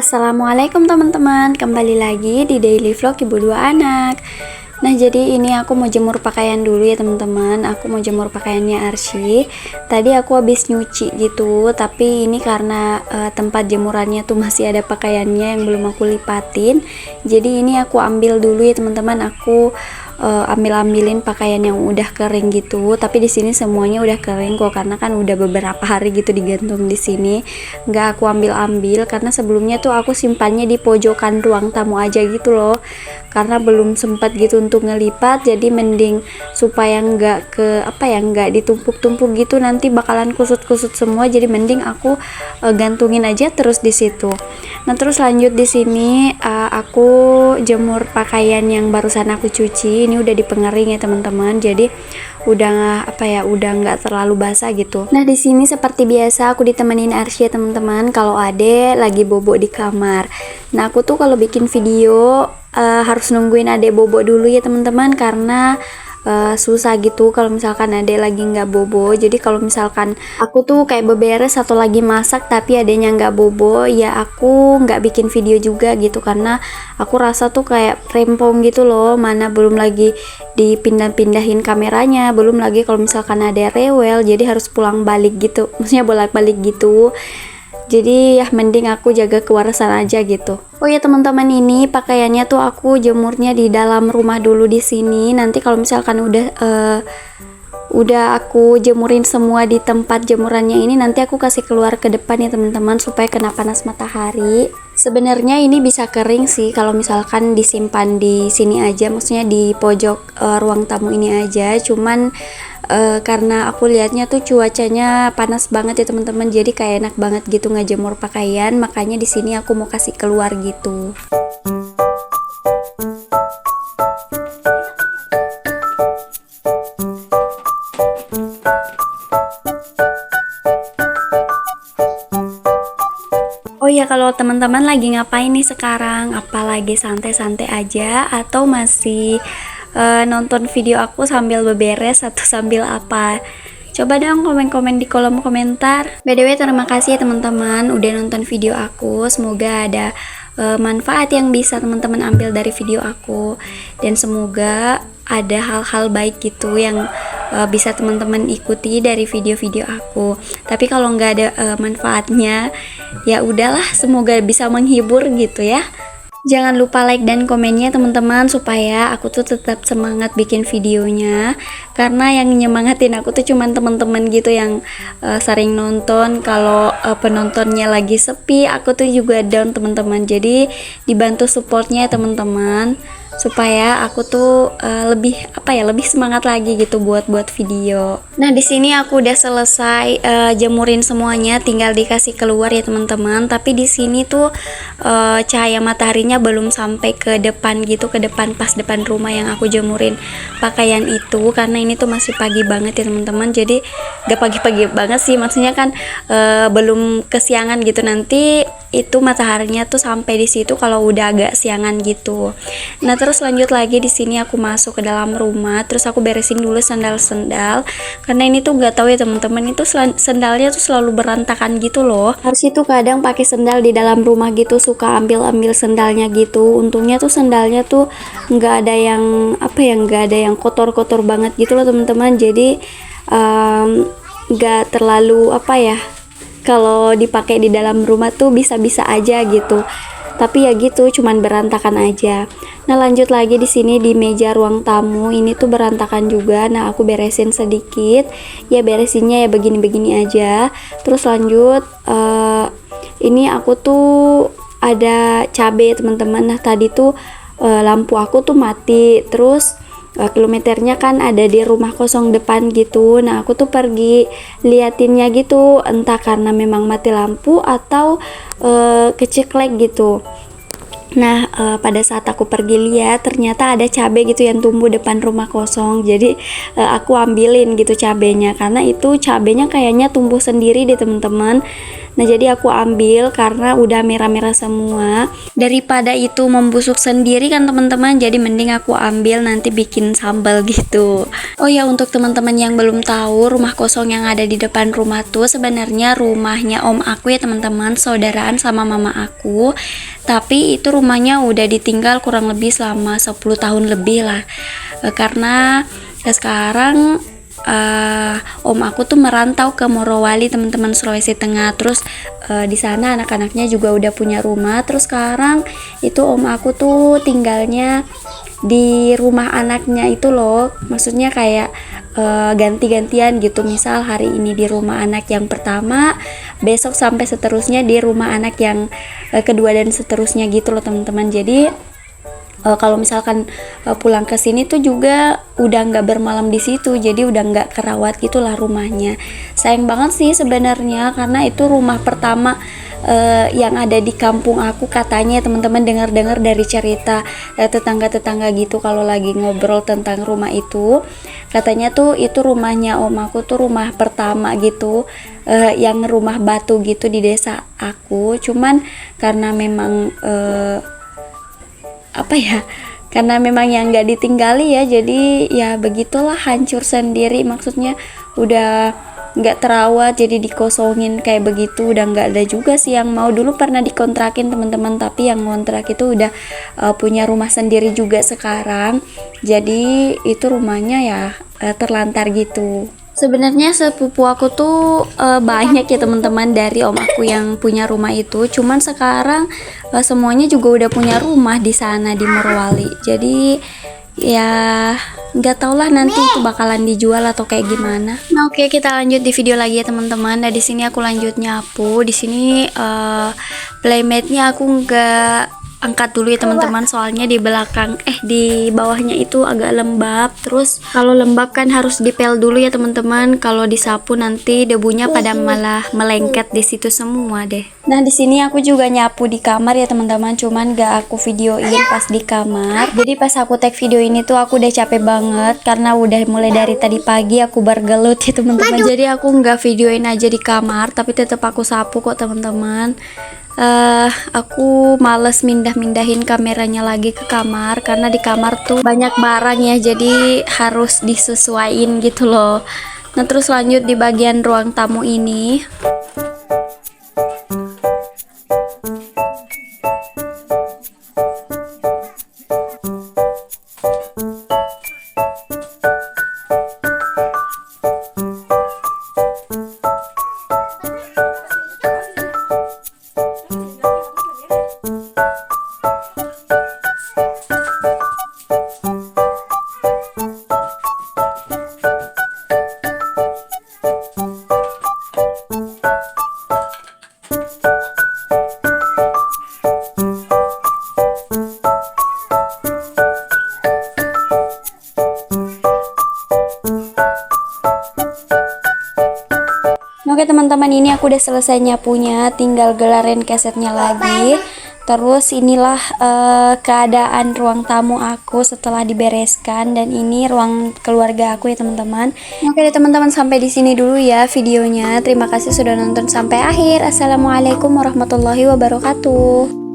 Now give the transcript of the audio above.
Assalamualaikum teman-teman, kembali lagi di daily vlog ibu dua anak. Nah, jadi ini aku mau jemur pakaian dulu ya teman-teman. Aku mau jemur pakaiannya Arsy. Tadi aku habis nyuci gitu, tapi ini karena tempat jemurannya tuh masih ada pakaiannya yang belum aku lipatin. Jadi ini aku ambil dulu ya teman-teman. Aku ambilin pakaian yang udah kering gitu, tapi di sini semuanya udah kering kok, karena kan udah beberapa hari gitu digantung di sini. Nggak aku ambil karena sebelumnya tuh aku simpannya di pojokan ruang tamu aja gitu loh, karena belum sempat gitu untuk ngelipat. Jadi mending supaya nggak ditumpuk-tumpuk gitu, nanti bakalan kusut-kusut semua. Jadi mending aku gantungin aja terus di situ. Nah, terus lanjut di sini aku jemur pakaian yang barusan aku cuci. Ini udah dipengering ya teman-teman. Jadi udah udah nggak terlalu basah gitu. Nah, di sini seperti biasa aku ditemenin Arsy ya teman-teman. Kalau Ade lagi bobo di kamar. Nah, aku tuh kalau bikin video harus nungguin Ade bobo dulu ya teman-teman, karena susah gitu kalau misalkan adek lagi nggak bobo. Jadi kalau misalkan aku tuh kayak beberes atau lagi masak tapi adeknya nggak bobo, ya aku nggak bikin video juga gitu, karena aku rasa tuh kayak rempong gitu loh. Mana belum lagi dipindah-pindahin kameranya, belum lagi kalau misalkan ada rewel jadi harus pulang balik gitu, maksudnya bolak-balik gitu. Jadi ya mending aku jaga kewarasan aja gitu. Oh ya teman-teman, ini pakaiannya tuh aku jemurnya di dalam rumah dulu di sini. Nanti kalau misalkan udah aku jemurin semua di tempat jemurannya ini, nanti aku kasih keluar ke depan ya teman-teman, supaya kena panas matahari. Sebenarnya ini bisa kering sih kalau misalkan disimpan di sini aja, maksudnya di pojok ruang tamu ini aja. Cuman karena aku lihatnya tuh cuacanya panas banget ya teman-teman, jadi kayak enak banget gitu ngejemur pakaian, makanya di sini aku mau kasih keluar gitu. Oh ya, kalau teman-teman lagi ngapain nih sekarang? Apalagi santai-santai aja atau masih nonton video aku sambil beberes atau sambil apa? Coba dong komen-komen di kolom komentar. BTW terima kasih ya teman-teman udah nonton video aku. Semoga ada manfaat yang bisa teman-teman ambil dari video aku, dan semoga ada hal-hal baik gitu yang bisa teman-teman ikuti dari video-video aku. Tapi kalau nggak ada manfaatnya, ya udahlah, semoga bisa menghibur gitu ya. Jangan lupa like dan komennya teman-teman, supaya aku tuh tetap semangat bikin videonya, karena yang nyemangatin aku tuh cuman teman-teman gitu yang sering nonton. Kalau penontonnya lagi sepi, aku tuh juga down teman-teman. Jadi dibantu supportnya ya teman-teman, supaya aku tuh lebih semangat lagi gitu buat video. Nah, di sini aku udah selesai jemurin semuanya, tinggal dikasih keluar ya teman-teman. Tapi di sini tuh cahaya mataharinya belum sampai ke depan gitu, ke depan pas depan rumah yang aku jemurin pakaian itu, karena ini tuh masih pagi banget ya teman-teman. Jadi gak pagi-pagi banget sih, maksudnya kan belum kesiangan gitu. Nanti itu mataharinya tuh sampai di situ kalau udah agak siangan gitu. Nah, terus lanjut lagi di sini aku masuk ke dalam rumah, terus aku beresin dulu sendal-sendal, karena ini tuh nggak tahu ya teman-teman, itu sendalnya tuh selalu berantakan gitu loh. Harus itu kadang pakai sendal di dalam rumah gitu, suka ambil sendalnya gitu. Untungnya tuh sendalnya tuh nggak ada yang nggak ada yang kotor-kotor banget gitu loh teman-teman. Jadi nggak terlalu kalau dipakai di dalam rumah tuh bisa-bisa aja gitu. Tapi ya gitu, cuman berantakan aja. Nah, lanjut lagi di sini di meja ruang tamu ini tuh berantakan juga. Nah, aku beresin sedikit. Ya beresinnya ya begini-begini aja. Terus lanjut ini aku tuh ada cabai teman-teman. Nah, tadi tuh lampu aku tuh mati. Terus kilometernya kan ada di rumah kosong depan gitu. Nah, aku tuh pergi liatinnya gitu, entah karena memang mati lampu atau keceklek gitu. Nah, pada saat aku pergi lihat ternyata ada cabai gitu yang tumbuh depan rumah kosong. Jadi aku ambilin gitu cabenya karena itu cabenya kayaknya tumbuh sendiri deh teman-teman. Nah, jadi aku ambil karena udah merah-merah semua. Daripada itu membusuk sendiri kan teman-teman, jadi mending aku ambil nanti bikin sambal gitu. Oh ya, untuk teman-teman yang belum tahu, rumah kosong yang ada di depan rumah tuh sebenarnya rumahnya om aku ya teman-teman, saudaraan sama mama aku. Tapi itu rumahnya udah ditinggal kurang lebih selama 10 tahun lebih lah. Karena sekarang om aku tuh merantau ke Morowali teman-teman, Sulawesi Tengah. Terus di sana anak-anaknya juga udah punya rumah. Terus sekarang itu om aku tuh tinggalnya di rumah anaknya itu loh, maksudnya kayak ganti-gantian gitu. Misal hari ini di rumah anak yang pertama, besok sampai seterusnya di rumah anak yang kedua dan seterusnya gitu loh teman-teman. Jadi kalau misalkan pulang ke sini tuh juga udah nggak bermalam di situ, jadi udah nggak kerawat gitulah rumahnya. Sayang banget sih sebenarnya karena itu rumah pertama yang ada di kampung aku katanya teman-teman, dengar-dengar dari cerita tetangga-tetangga gitu kalau lagi ngobrol tentang rumah itu, katanya tuh itu rumahnya om aku tuh rumah pertama gitu, yang rumah batu gitu di desa aku. Cuman karena memang apa ya, karena memang yang nggak ditinggali ya, jadi ya begitulah, hancur sendiri, maksudnya udah nggak terawat jadi dikosongin kayak begitu. Udah nggak ada juga sih yang mau. Dulu pernah dikontrakin teman-teman, tapi yang ngontrak itu udah punya rumah sendiri juga sekarang, jadi itu rumahnya ya terlantar gitu. Sebenarnya sepupu aku tuh banyak ya teman-teman dari om aku yang punya rumah itu. Cuman sekarang semuanya juga udah punya rumah di sana di Morowali. Jadi ya nggak tau lah nanti itu bakalan dijual atau kayak gimana. Nah, oke, kita lanjut di video lagi ya teman-teman. Nah, di sini aku lanjut nyapu. Di sini playmate-nya aku nggak angkat dulu ya teman-teman, soalnya di belakang di bawahnya itu agak lembab. Terus kalau lembab kan harus dipel dulu ya teman-teman, kalau disapu nanti debunya pada malah melengket di situ semua deh. Nah, di sini aku juga nyapu di kamar ya teman-teman, cuman gak aku videoin pas di kamar. Jadi pas aku tag video ini tuh aku udah capek banget karena udah mulai dari tadi pagi aku bergelut ya teman-teman. Jadi aku nggak videoin aja di kamar, tapi tetap aku sapu kok teman-teman. Aku males mindahin kameranya lagi ke kamar karena di kamar tuh banyak barang ya, jadi harus disesuaiin gitu loh. Nah, terus lanjut di bagian ruang tamu ini. Oke teman-teman, ini aku udah selesai nyapunya, tinggal gelarin kesetnya lagi. Terus inilah keadaan ruang tamu aku setelah dibereskan, dan ini ruang keluarga aku ya teman-teman. Oke deh teman-teman, sampai di sini dulu ya videonya. Terima kasih sudah nonton sampai akhir. Assalamualaikum warahmatullahi wabarakatuh.